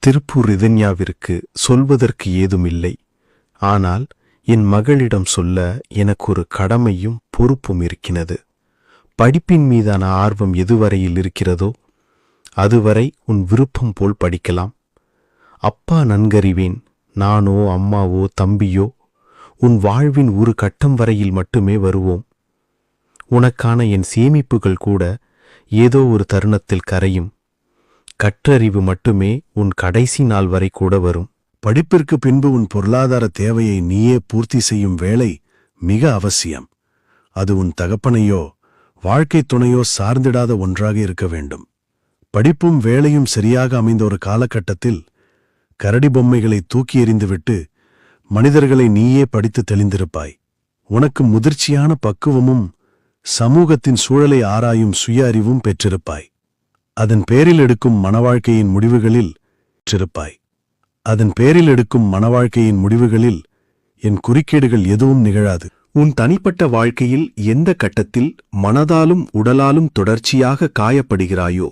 திருப்பூர் ரிதன்யாவிற்கு சொல்வதற்கு ஏதுமில்லை. ஆனால் என் மகளிடம் சொல்ல எனக்கு ஒரு கடமையும் பொறுப்பும் இருக்கிறது. படிப்பின் மீதான ஆர்வம் எதுவரையில் இருக்கிறதோ அதுவரை உன் விருப்பம் போல் படிக்கலாம். அப்பா நன்கறிவேன், நானோ அம்மாவோ தம்பியோ உன் வாழ்வின் ஒரு கட்டம் வரையில் மட்டுமே வருவோம். உனக்கான என் சேமிப்புகள் கூட ஏதோ ஒரு தருணத்தில் கரையும். கற்றறிவு மட்டுமே உன் கடைசி நாள் வரை கூட வரும். படிப்பிற்கு பின்பு உன் பொருளாதார தேவையை நீயே பூர்த்தி செய்யும் வேலை மிக அவசியம். அது உன் தகப்பனையோ வாழ்க்கை துணையோ சார்ந்திடாத ஒன்றாக இருக்க வேண்டும். படிப்பும் வேலையும் சரியாக அமைந்த ஒரு காலகட்டத்தில் கரடி பொம்மைகளை தூக்கி எறிந்துவிட்டு மனிதர்களை நீயே படித்து தெளிந்திருப்பாய். உனக்கு முதிர்ச்சியான பக்குவமும் சமூகத்தின் சூழலை ஆராயும் சுய அறிவும் பெற்றிருப்பாய். அதன் பேரில் எடுக்கும் மனவாழ்க்கையின் முடிவுகளில் என் குறுக்கீடுகள் எதுவும் நிகழாது. உன் தனிப்பட்ட வாழ்க்கையில் எந்த கட்டத்தில் மனதாலும் உடலாலும் தொடர்ச்சியாக காயப்படுகிறாயோ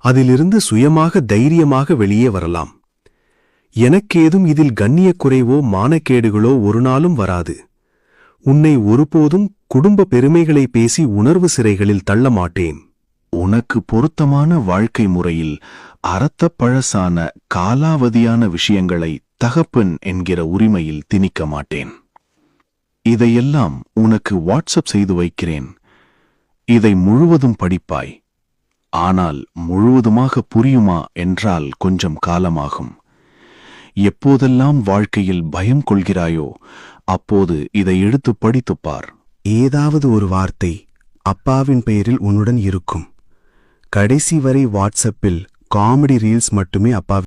அதிலிருந்து சுயமாக தைரியமாக வெளியே வரலாம். எனக்கேதும் இதில் கண்ணியக் குறைவோ மானக்கேடுகளோ ஒரு நாளும் வராது. உன்னை ஒருபோதும் குடும்ப பெருமைகளை பேசி உணர்வு சிறைகளில் தள்ள மாட்டேன். உனக்கு பொருத்தமான வாழ்க்கை முறையில் அறத்த பழசான காலாவதியான விஷயங்களை தகப்பன் என்கிற உரிமையில் திணிக்க மாட்டேன். இதையெல்லாம் உனக்கு வாட்ஸ்அப் செய்து வைக்கிறேன். இதை முழுவதும் படிப்பாய். ஆனால் முழுவதுமாக புரியுமா என்றால் கொஞ்சம் காலமாகும். எப்போதெல்லாம் வாழ்க்கையில் பயம் கொள்கிறாயோ அப்போது இதை எடுத்து படித்துப்பார். ஏதாவது ஒரு வார்த்தை அப்பாவின் பெயரில் உன்னுடன் இருக்கும். கடைசி வரை வாட்ஸ்அப்பில் காமெடி ரீல்ஸ் மட்டுமே அப்பா